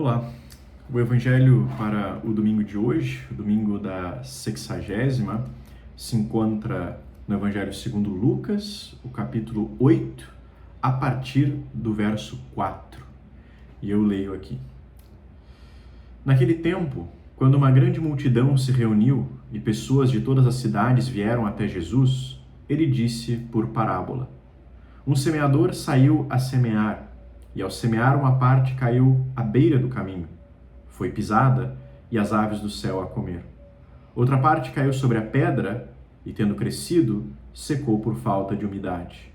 Olá, o Evangelho para o domingo de hoje, o domingo da 60ª, se encontra no Evangelho segundo Lucas, o capítulo 8, a partir do verso 4. E eu leio aqui. Naquele tempo, quando uma grande multidão se reuniu e pessoas de todas as cidades vieram até Jesus, ele disse por parábola: Um semeador saiu a semear. E ao semear, uma parte caiu à beira do caminho. Foi pisada e as aves do céu a comeram. Outra parte caiu sobre a pedra e, tendo crescido, secou por falta de umidade.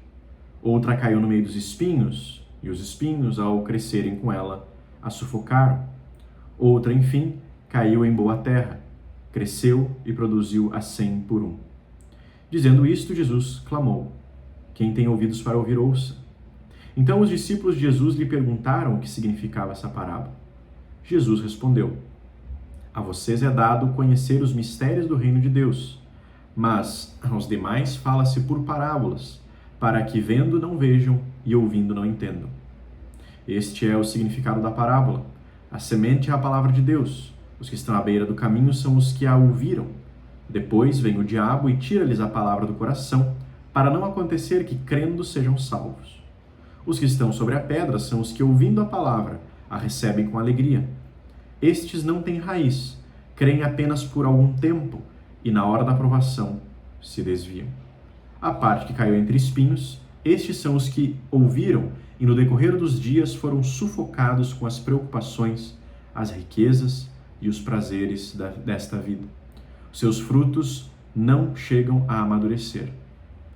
Outra caiu no meio dos espinhos e os espinhos, ao crescerem com ela, a sufocaram. Outra, enfim, caiu em boa terra, cresceu e produziu a 100 por 1. Dizendo isto, Jesus clamou: Quem tem ouvidos para ouvir, ouça. Então os discípulos de Jesus lhe perguntaram o que significava essa parábola. Jesus respondeu: A vocês é dado conhecer os mistérios do reino de Deus, mas aos demais fala-se por parábolas, para que vendo não vejam e ouvindo não entendam. Este é o significado da parábola. A semente é a palavra de Deus. Os que estão à beira do caminho são os que a ouviram. Depois vem o diabo e tira-lhes a palavra do coração, para não acontecer que, crendo, sejam salvos. Os que estão sobre a pedra são os que, ouvindo a palavra, a recebem com alegria. Estes não têm raiz, creem apenas por algum tempo e, na hora da provação, se desviam. A parte que caiu entre espinhos, estes são os que ouviram e, no decorrer dos dias, foram sufocados com as preocupações, as riquezas e os prazeres desta vida. Seus frutos não chegam a amadurecer.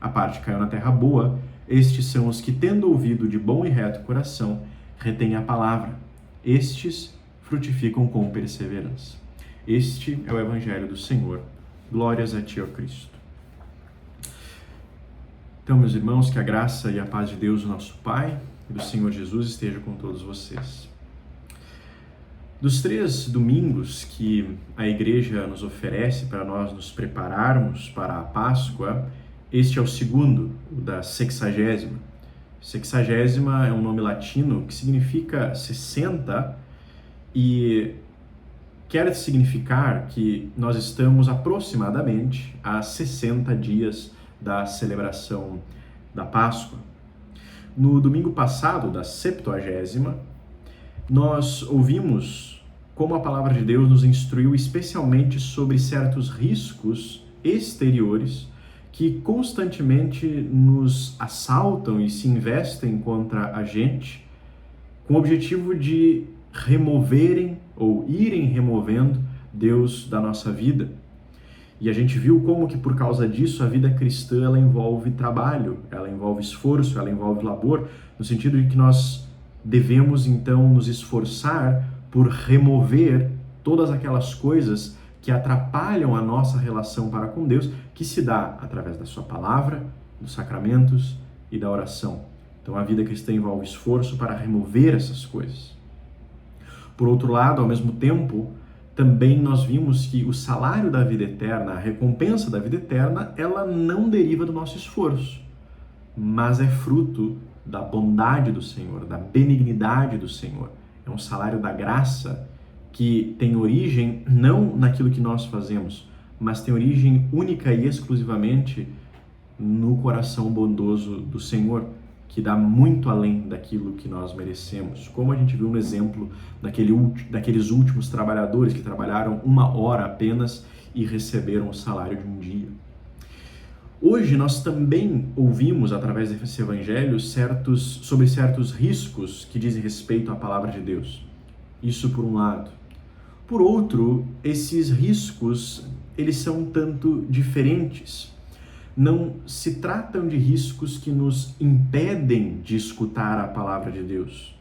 A parte que caiu na terra boa, estes são os que, tendo ouvido de bom e reto coração, retêm a palavra. Estes frutificam com perseverança. Este é o Evangelho do Senhor. Glórias a Ti, ó Cristo. Então, meus irmãos, que a graça e a paz de Deus, o nosso Pai, e do Senhor Jesus esteja com todos vocês. Dos 3 domingos que a Igreja nos oferece para nós nos prepararmos para a Páscoa, este é o segundo, o da 60ª. 60ª é um nome latino que significa 60 e quer significar que nós estamos aproximadamente a 60 dias da celebração da Páscoa. No domingo passado, da 70ª, nós ouvimos como a palavra de Deus nos instruiu especialmente sobre certos riscos exteriores que constantemente nos assaltam e se investem contra a gente, com o objetivo de removerem ou irem removendo Deus da nossa vida. E a gente viu como que por causa disso a vida cristã ela envolve trabalho, ela envolve esforço, ela envolve labor, no sentido de que nós devemos então nos esforçar por remover todas aquelas coisas que atrapalham a nossa relação para com Deus, que se dá através da sua palavra, dos sacramentos e da oração. Então a vida cristã envolve esforço para remover essas coisas. Por outro lado, ao mesmo tempo, também nós vimos que o salário da vida eterna, a recompensa da vida eterna, ela não deriva do nosso esforço, mas é fruto da bondade do Senhor, da benignidade do Senhor. É um salário da graça que tem origem não naquilo que nós fazemos, mas tem origem única e exclusivamente no coração bondoso do Senhor, que dá muito além daquilo que nós merecemos. Como a gente viu no exemplo daqueles últimos trabalhadores que trabalharam 1 hora apenas e receberam o salário de um dia. Hoje nós também ouvimos, através desse evangelho, sobre certos riscos que dizem respeito à palavra de Deus. Isso por um lado. Por outro, esses riscos, eles são um tanto diferentes. Não se tratam de riscos que nos impedem de escutar a palavra de Deus,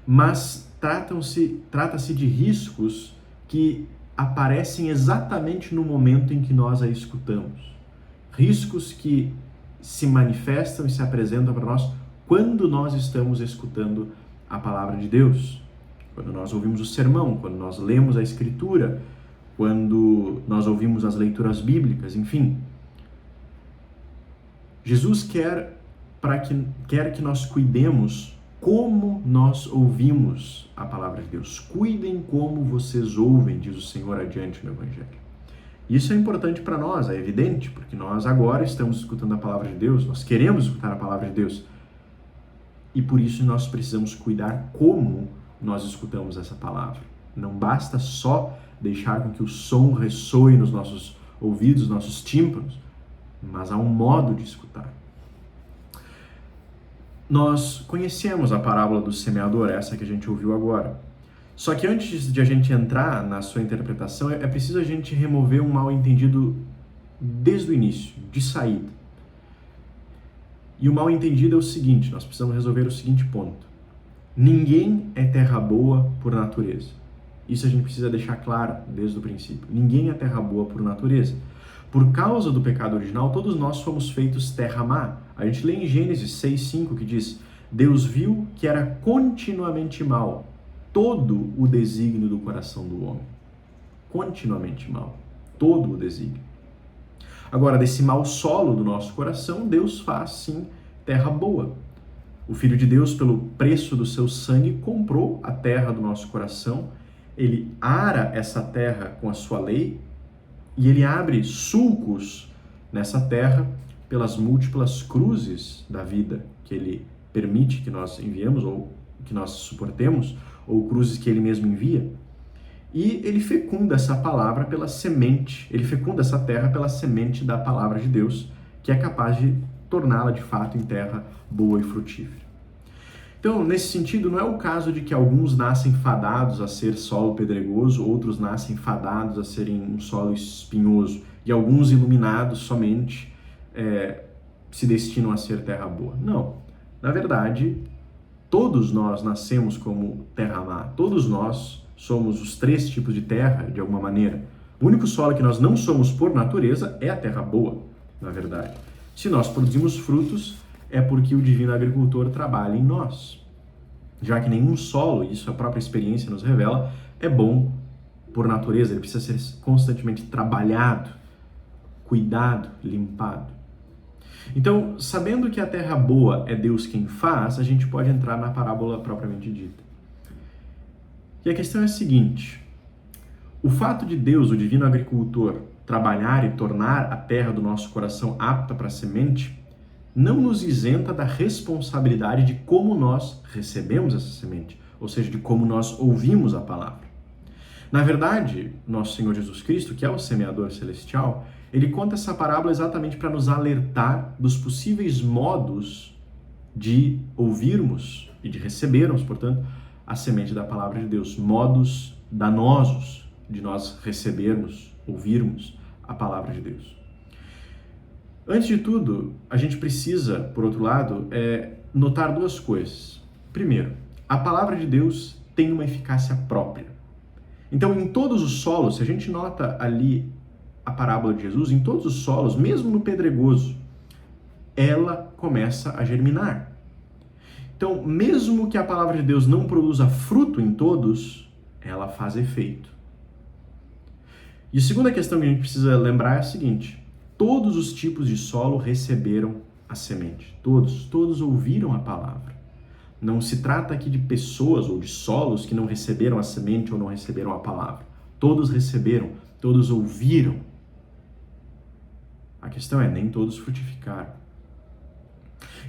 mas trata-se de riscos que aparecem exatamente no momento em que nós a escutamos. Riscos que se manifestam e se apresentam para nós quando nós estamos escutando a palavra de Deus. Quando nós ouvimos o sermão, quando nós lemos a Escritura, quando nós ouvimos as leituras bíblicas, enfim. Jesus quer que nós cuidemos como nós ouvimos a palavra de Deus. Cuidem como vocês ouvem, diz o Senhor adiante no Evangelho. Isso é importante para nós, é evidente, porque nós agora estamos escutando a palavra de Deus, nós queremos escutar a palavra de Deus. E por isso nós precisamos cuidar como nós escutamos essa palavra. Não basta só deixar com que o som ressoe nos nossos ouvidos, nossos tímpanos, mas há um modo de escutar. Nós conhecemos a parábola do semeador, essa que a gente ouviu agora. Só que antes de a gente entrar na sua interpretação, é preciso a gente remover um mal-entendido desde o início, de saída. E o mal-entendido é o seguinte, nós precisamos resolver o seguinte ponto. Ninguém é terra boa por natureza. Isso a gente precisa deixar claro desde o princípio. Ninguém é terra boa por natureza. Por causa do pecado original, todos nós fomos feitos terra má. A gente lê em Gênesis 6:5 que diz: Deus viu que era continuamente mal todo o desígnio do coração do homem. Continuamente mal. Todo o desígnio. Agora, desse mau solo do nosso coração, Deus faz, sim, terra boa. O Filho de Deus, pelo preço do seu sangue, comprou a terra do nosso coração. Ele ara essa terra com a sua lei e ele abre sulcos nessa terra pelas múltiplas cruzes da vida que ele permite que nós enviemos ou que nós suportemos, ou cruzes que ele mesmo envia. E ele fecunda essa palavra pela semente, ele fecunda essa terra pela semente da palavra de Deus, que é capaz de torná-la de fato em terra boa e frutífera. Então, nesse sentido, não é o caso de que alguns nascem fadados a ser solo pedregoso, outros nascem fadados a serem um solo espinhoso, e alguns iluminados somente se destinam a ser terra boa. Não. Na verdade, todos nós nascemos como terra má, todos nós somos os três tipos de terra, de alguma maneira. O único solo que nós não somos por natureza é a terra boa, na verdade. Se nós produzimos frutos, é porque o divino agricultor trabalha em nós. Já que nenhum solo, isso a própria experiência nos revela, é bom por natureza, ele precisa ser constantemente trabalhado, cuidado, limpado. Então, sabendo que a terra boa é Deus quem faz, a gente pode entrar na parábola propriamente dita. E a questão é a seguinte: o fato de Deus, o divino agricultor, trabalhar e tornar a terra do nosso coração apta para a semente, não nos isenta da responsabilidade de como nós recebemos essa semente, ou seja, de como nós ouvimos a palavra. Na verdade, nosso Senhor Jesus Cristo, que é o semeador celestial, ele conta essa parábola exatamente para nos alertar dos possíveis modos de ouvirmos e de recebermos, portanto, a semente da palavra de Deus, modos danosos de nós recebermos, ouvirmos a palavra de Deus. Antes de tudo, a gente precisa, por outro lado, notar duas coisas. Primeiro, a palavra de Deus tem uma eficácia própria. Então, em todos os solos, se a gente nota ali a parábola de Jesus, em todos os solos, mesmo no pedregoso, ela começa a germinar. Então, mesmo que a palavra de Deus não produza fruto em todos, ela faz efeito. E a segunda questão que a gente precisa lembrar é a seguinte: todos os tipos de solo receberam a semente. Todos ouviram a palavra. Não se trata aqui de pessoas ou de solos que não receberam a semente ou não receberam a palavra. Todos receberam, todos ouviram. A questão é, nem todos frutificaram.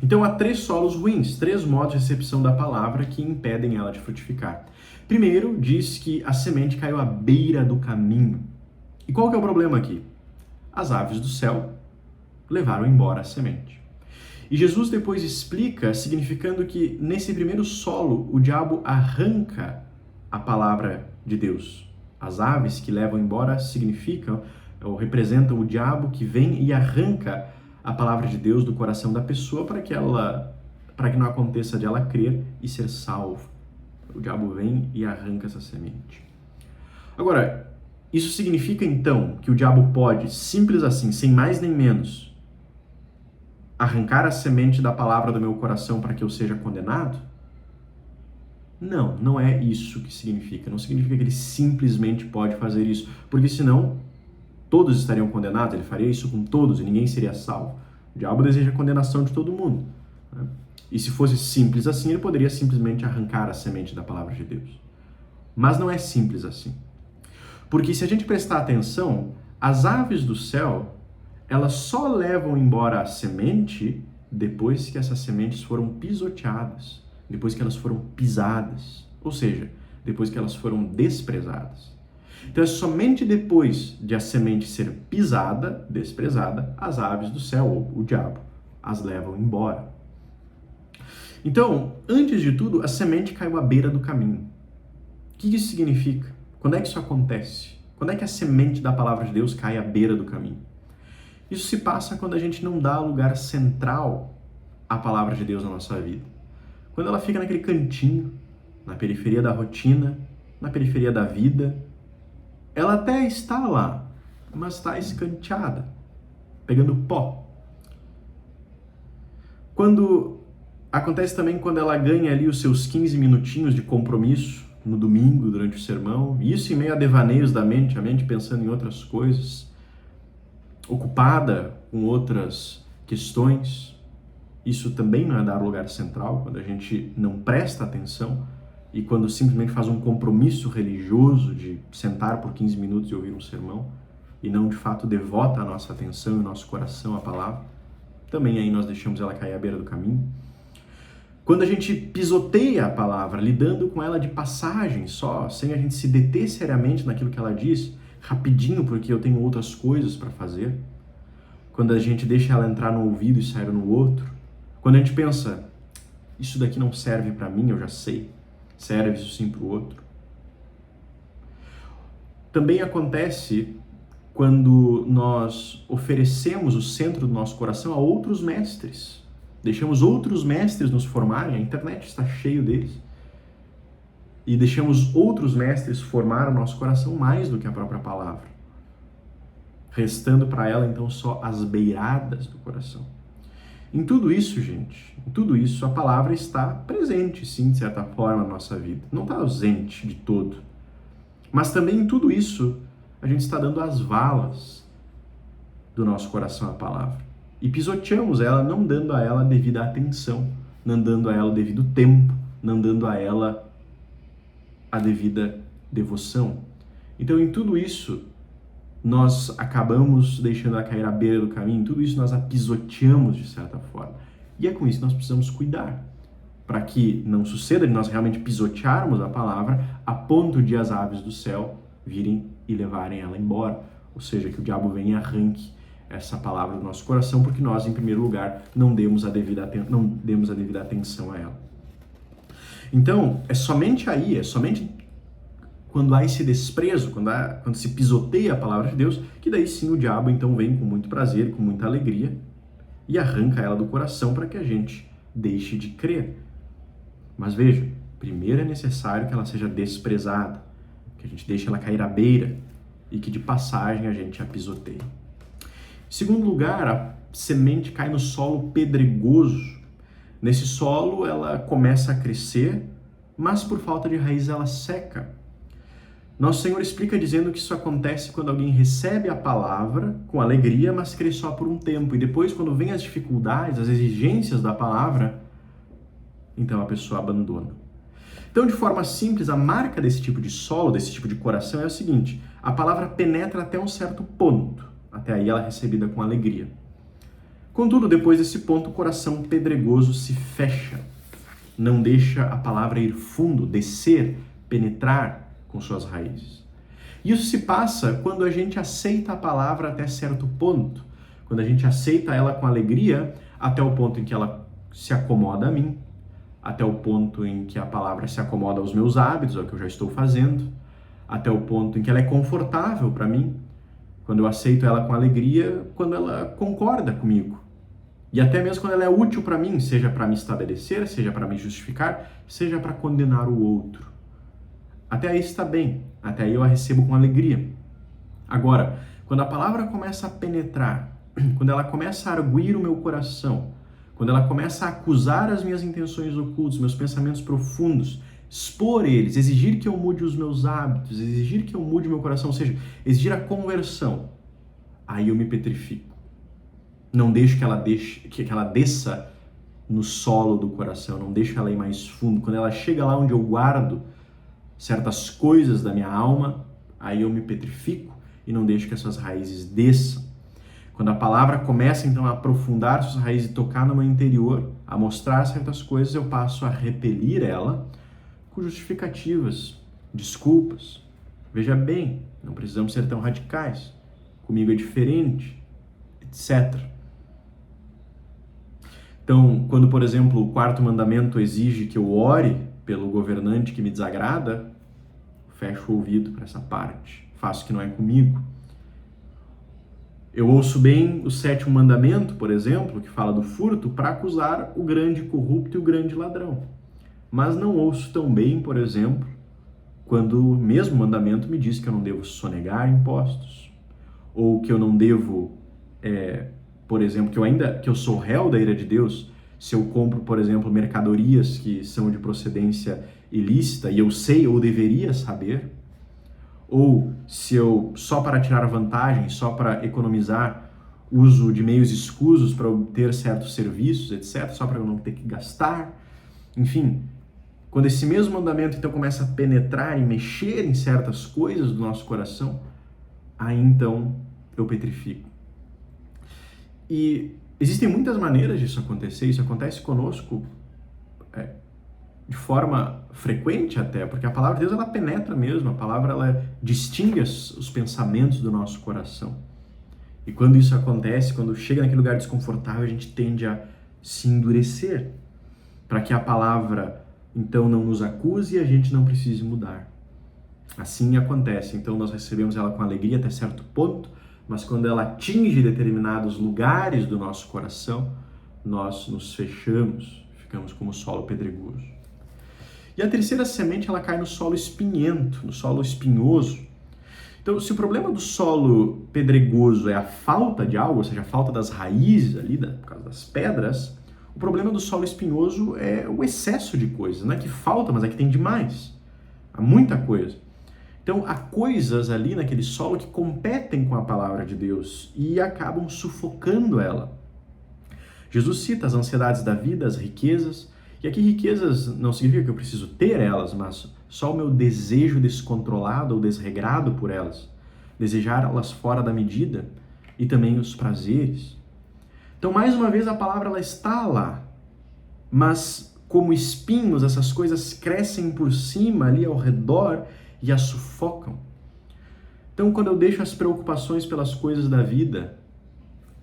Então há três solos ruins, três modos de recepção da palavra que impedem ela de frutificar. Primeiro, diz que a semente caiu à beira do caminho. E qual que é o problema aqui? As aves do céu levaram embora a semente. E Jesus depois explica, significando que nesse primeiro solo, o diabo arranca a palavra de Deus. As aves que levam embora significam ou representam o diabo que vem e arranca a palavra de Deus do coração da pessoa para que não aconteça de ela crer e ser salva. O diabo vem e arranca essa semente. Agora, isso significa então que o diabo pode, simples assim, sem mais nem menos, arrancar a semente da palavra do meu coração para que eu seja condenado? Não, não é isso que significa. Não significa que ele simplesmente pode fazer isso, porque senão todos estariam condenados, ele faria isso com todos e ninguém seria salvo. O diabo deseja a condenação de todo mundo. né? E se fosse simples assim, ele poderia simplesmente arrancar a semente da palavra de Deus. Mas não é simples assim. Porque se a gente prestar atenção, as aves do céu, elas só levam embora a semente depois que essas sementes foram pisoteadas, depois que elas foram pisadas, ou seja, depois que elas foram desprezadas. Então é somente depois de a semente ser pisada, desprezada, as aves do céu, ou o diabo, as levam embora. Então, antes de tudo, a semente caiu à beira do caminho. O que isso significa? Quando é que isso acontece? Quando é que a semente da palavra de Deus cai à beira do caminho? Isso se passa quando a gente não dá lugar central à palavra de Deus na nossa vida. Quando ela fica naquele cantinho, na periferia da rotina, na periferia da vida, ela até está lá, mas está escanteada, pegando pó. Acontece também quando ela ganha ali os seus 15 minutinhos de compromisso no domingo, durante o sermão, e isso em meio a devaneios da mente, a mente pensando em outras coisas, ocupada com outras questões. Isso também não é dar lugar central, quando a gente não presta atenção e quando simplesmente faz um compromisso religioso de sentar por 15 minutos e ouvir um sermão e não de fato devota a nossa atenção e o nosso coração à palavra. Também aí nós deixamos ela cair à beira do caminho. Quando a gente pisoteia a palavra, lidando com ela de passagem só, sem a gente se deter seriamente naquilo que ela diz, rapidinho porque eu tenho outras coisas para fazer. Quando a gente deixa ela entrar no ouvido e sair no outro. Quando a gente pensa, isso daqui não serve para mim, eu já sei. Serve isso sim para o outro. Também acontece quando nós oferecemos o centro do nosso coração a outros mestres. Deixamos outros mestres nos formarem, a internet está cheio deles. E deixamos outros mestres formar o nosso coração mais do que a própria palavra. Restando para ela, então, só as beiradas do coração. Em tudo isso, gente, em tudo isso, a palavra está presente, sim, de certa forma, na nossa vida. Não está ausente de todo. Mas também em tudo isso, a gente está dando as valas do nosso coração à palavra. E pisoteamos ela, não dando a ela a devida atenção, não dando a ela o devido tempo, não dando a ela a devida devoção. Então, em tudo isso, nós acabamos deixando ela cair à beira do caminho, em tudo isso nós a pisoteamos de certa forma. E é com isso que nós precisamos cuidar, para que não suceda de nós realmente pisotearmos a palavra a ponto de as aves do céu virem e levarem ela embora. Ou seja, que o diabo venha e arranque essa palavra do nosso coração, porque nós, em primeiro lugar, não demos a devida atenção a ela. Então, é somente quando há esse desprezo, quando se pisoteia a palavra de Deus, que daí sim o diabo então vem com muito prazer, com muita alegria e arranca ela do coração para que a gente deixe de crer. Mas veja, primeiro é necessário que ela seja desprezada, que a gente deixe ela cair à beira e que de passagem a gente a pisoteie. Em segundo lugar, a semente cai no solo pedregoso. Nesse solo ela começa a crescer, mas por falta de raiz ela seca. Nosso Senhor explica dizendo que isso acontece quando alguém recebe a palavra com alegria, mas crê só por um tempo. E depois, quando vem as dificuldades, as exigências da palavra, então a pessoa abandona. Então, de forma simples, a marca desse tipo de solo, desse tipo de coração é o seguinte: a palavra penetra até um certo ponto. Até aí ela é recebida com alegria. Contudo, depois desse ponto, o coração pedregoso se fecha. Não deixa a palavra ir fundo, descer, penetrar com suas raízes. Isso se passa quando a gente aceita a palavra até certo ponto. Quando a gente aceita ela com alegria, até o ponto em que ela se acomoda a mim, até o ponto em que a palavra se acomoda aos meus hábitos, ao que eu já estou fazendo, até o ponto em que ela é confortável para mim, quando eu aceito ela com alegria, quando ela concorda comigo. E até mesmo quando ela é útil para mim, seja para me estabelecer, seja para me justificar, seja para condenar o outro. Até aí está bem, até aí eu a recebo com alegria. Agora, quando a palavra começa a penetrar, quando ela começa a arguir o meu coração, quando ela começa a acusar as minhas intenções ocultas, meus pensamentos profundos, expor eles, exigir que eu mude os meus hábitos, exigir que eu mude o meu coração, ou seja, exigir a conversão, aí eu me petrifico. Não deixo que ela desça no solo do coração, não deixo ela ir mais fundo. Quando ela chega lá onde eu guardo certas coisas da minha alma, aí eu me petrifico e não deixo que essas raízes desçam. Quando a palavra começa então a aprofundar suas raízes e tocar no meu interior, a mostrar certas coisas, eu passo a repelir ela com justificativas, desculpas. Veja bem, não precisamos ser tão radicais. Comigo é diferente, etc. Então, quando, por exemplo, o quarto mandamento exige que eu ore pelo governante que me desagrada, fecho o ouvido para essa parte, faço que não é comigo. Eu ouço bem o sétimo mandamento, por exemplo, que fala do furto, para acusar o grande corrupto e o grande ladrão. Mas não ouço tão bem, por exemplo, quando o mesmo mandamento me diz que eu não devo sonegar impostos, ou que eu não devo, por exemplo, que eu sou réu da ira de Deus se eu compro, por exemplo, mercadorias que são de procedência ilícita e eu sei ou deveria saber, ou se eu, só para tirar vantagem, só para economizar, uso de meios escusos para obter certos serviços, etc., só para eu não ter que gastar. Enfim, quando esse mesmo mandamento então começa a penetrar e mexer em certas coisas do nosso coração, aí então eu petrifico. E existem muitas maneiras disso acontecer, isso acontece conosco de forma frequente até, porque a palavra de Deus ela penetra mesmo, a palavra ela distingue os pensamentos do nosso coração. E quando isso acontece, quando chega naquele lugar desconfortável, a gente tende a se endurecer, para que a palavra então não nos acuse e a gente não precise mudar. Assim acontece, então nós recebemos ela com alegria até certo ponto, mas quando ela atinge determinados lugares do nosso coração, nós nos fechamos, ficamos como solo pedregoso. E a terceira semente, ela cai no solo espinhento, no solo espinhoso. Então, se o problema do solo pedregoso é a falta de algo, ou seja, a falta das raízes ali, por causa das pedras, o problema do solo espinhoso é o excesso de coisas. Não é que falta, mas é que tem demais. Há muita coisa. Então, há coisas ali naquele solo que competem com a palavra de Deus e acabam sufocando ela. Jesus cita as ansiedades da vida, as riquezas. E aqui riquezas não significa que eu preciso ter elas, mas só o meu desejo descontrolado ou desregrado por elas. Desejá-las fora da medida e também os prazeres. Então, mais uma vez, a palavra ela está lá, mas como espinhos, essas coisas crescem por cima, ali ao redor, e as sufocam. Então, quando eu deixo as preocupações pelas coisas da vida,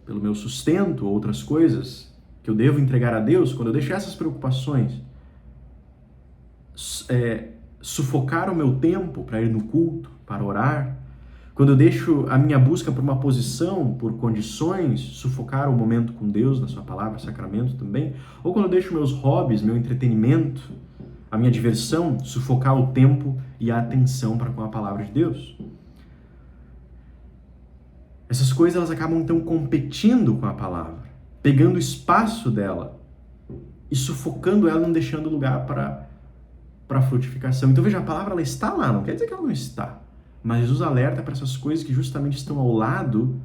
pelo meu sustento, outras coisas que eu devo entregar a Deus, quando eu deixo essas preocupações sufocar o meu tempo para ir no culto, para orar, quando eu deixo a minha busca por uma posição, por condições, sufocar o momento com Deus, na sua palavra, sacramento também, ou quando eu deixo meus hobbies, meu entretenimento, a minha diversão, sufocar o tempo e a atenção para com a palavra de Deus. Essas coisas elas acabam então competindo com a palavra, pegando o espaço dela e sufocando ela, não deixando lugar para a frutificação. Então veja, a palavra ela está lá, não quer dizer que ela não está, mas Jesus alerta para essas coisas que justamente estão ao lado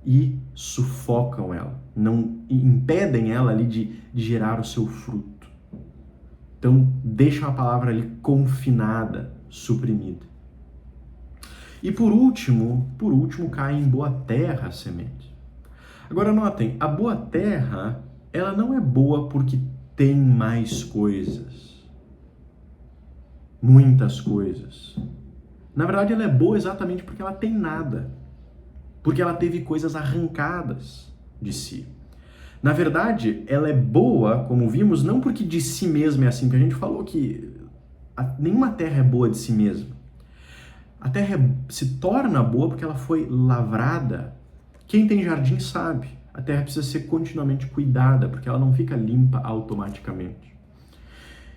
e sufocam ela, não impedem ela ali de gerar o seu fruto. Então deixam a palavra ali confinada, suprimida. E por último cai em boa terra a semente. Agora notem, a boa terra, ela não é boa porque tem mais coisas. Muitas coisas. Na verdade, ela é boa exatamente porque ela tem nada. Porque ela teve coisas arrancadas de si. Na verdade, ela é boa, como vimos, não porque de si mesma é assim, porque a gente falou que nenhuma terra é boa de si mesma. A terra se torna boa porque ela foi lavrada. Quem tem jardim sabe, a terra precisa ser continuamente cuidada, porque ela não fica limpa automaticamente.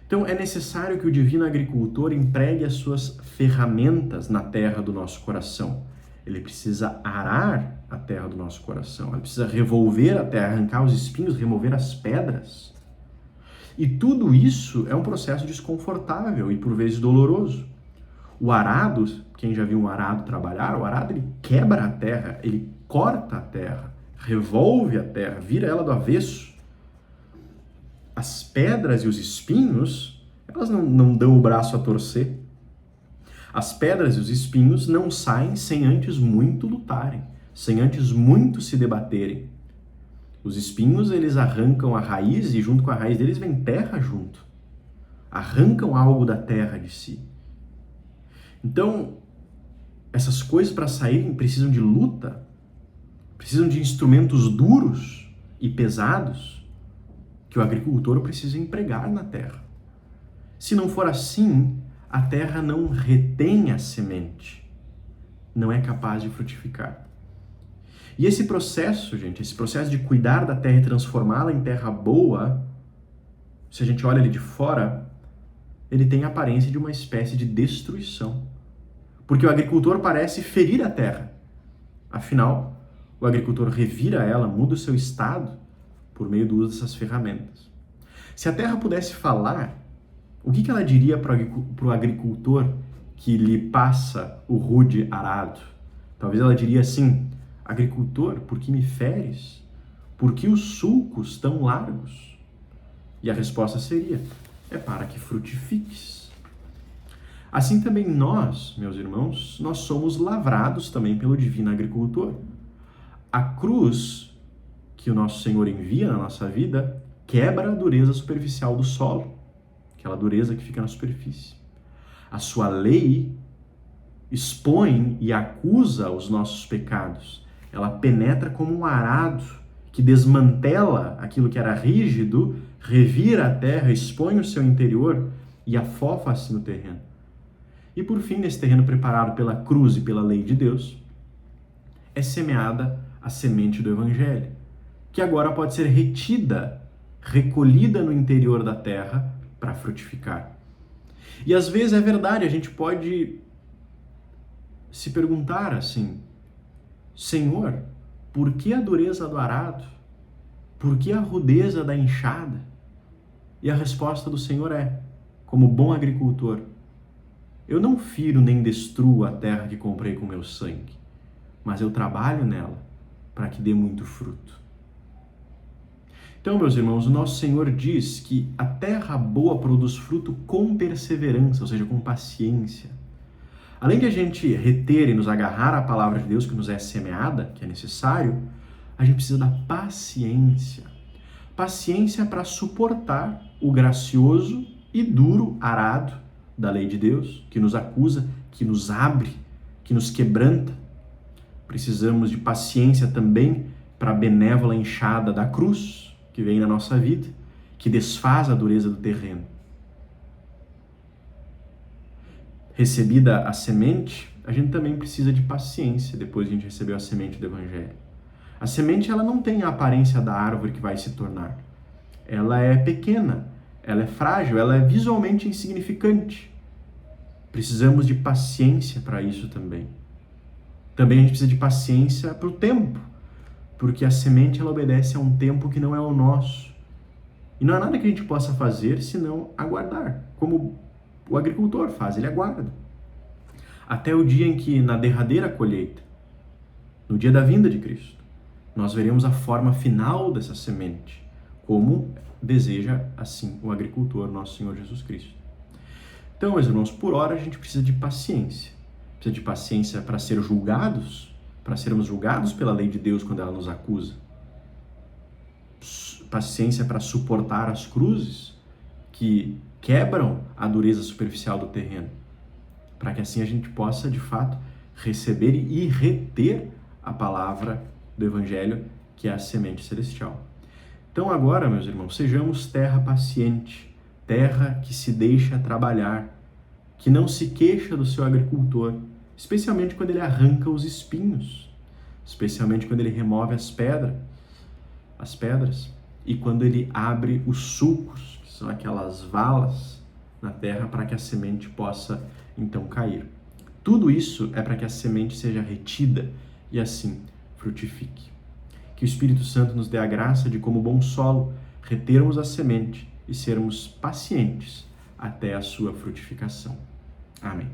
Então é necessário que o divino agricultor empregue as suas ferramentas na terra do nosso coração. Ele precisa arar a terra do nosso coração, ele precisa revolver a terra, arrancar os espinhos, remover as pedras. E tudo isso é um processo desconfortável e por vezes doloroso. O arado, quem já viu um arado trabalhar, o arado ele quebra a terra, ele corta a terra, revolve a terra, vira ela do avesso. as pedras e os espinhos, elas não dão o braço a torcer. As pedras e os espinhos não saem sem antes muito lutarem, sem antes muito se debaterem. Os espinhos, eles arrancam a raiz e junto com a raiz deles vem terra junto. Arrancam algo da terra de si. Então, essas coisas para saírem precisam de luta, precisam de instrumentos duros e pesados que o agricultor precisa empregar na terra. Se não for assim, a terra não retém a semente, não é capaz de frutificar. E esse processo, gente, esse processo de cuidar da terra e transformá-la em terra boa, se a gente olha ele de fora, ele tem a aparência de uma espécie de destruição. Porque o agricultor parece ferir a terra. Afinal, o agricultor revira ela, muda o seu estado por meio do uso dessas ferramentas. Se a terra pudesse falar, o que ela diria para o agricultor que lhe passa o rude arado? Talvez ela diria assim: agricultor, por que me feres? Por que os sulcos tão largos? E a resposta seria: é para que frutifiques. Assim também nós, meus irmãos, nós somos lavrados também pelo divino agricultor. A cruz que o nosso Senhor envia na nossa vida quebra a dureza superficial do solo, aquela dureza que fica na superfície. A sua lei expõe e acusa os nossos pecados. Ela penetra como um arado que desmantela aquilo que era rígido, revira a terra, expõe o seu interior e afofa assim o terreno. E por fim, nesse terreno preparado pela cruz e pela lei de Deus, é semeada a semente do Evangelho, que agora pode ser retida, recolhida no interior da terra para frutificar. E às vezes é verdade, a gente pode se perguntar assim: Senhor, por que a dureza do arado? Por que a rudeza da enxada? E a resposta do Senhor é: como bom agricultor, eu não firo nem destruo a terra que comprei com meu sangue, mas eu trabalho nela para que dê muito fruto. Então, meus irmãos, o nosso Senhor diz que a terra boa produz fruto com perseverança, ou seja, com paciência. Além de a gente reter e nos agarrar à palavra de Deus que nos é semeada, que é necessário, a gente precisa da paciência. Paciência para suportar o gracioso e duro arado da lei de Deus, que nos acusa, que nos abre, que nos quebranta. Precisamos de paciência também para a benévola enxada da cruz, que vem na nossa vida, que desfaz a dureza do terreno. Recebida a semente, a gente também precisa de paciência depois que a gente recebeu a semente do Evangelho. A semente, ela não tem a aparência da árvore que vai se tornar. Ela é pequena, ela é frágil, ela é visualmente insignificante. Precisamos de paciência para isso também. Também a gente precisa de paciência para o tempo, porque a semente, ela obedece a um tempo que não é o nosso. E não há nada que a gente possa fazer senão aguardar, como o agricultor faz, ele aguarda. Até o dia em que, na derradeira colheita, no dia da vinda de Cristo, nós veremos a forma final dessa semente, como deseja assim o agricultor, nosso Senhor Jesus Cristo. Então, meus irmãos, por hora a gente precisa de paciência. Precisa de paciência para ser julgados, para sermos julgados pela lei de Deus quando ela nos acusa. Paciência para suportar as cruzes que quebram a dureza superficial do terreno, para que assim a gente possa, de fato, receber e reter a palavra do Evangelho, que é a semente celestial. Então agora, meus irmãos, sejamos terra paciente, terra que se deixa trabalhar, que não se queixa do seu agricultor, especialmente quando ele arranca os espinhos, especialmente quando ele remove as pedras, e quando ele abre os sulcos, que são aquelas valas na terra, para que a semente possa então cair. Tudo isso é para que a semente seja retida e assim frutifique. Que o Espírito Santo nos dê a graça de, como bom solo, retermos a semente e sermos pacientes até a sua frutificação. Amém.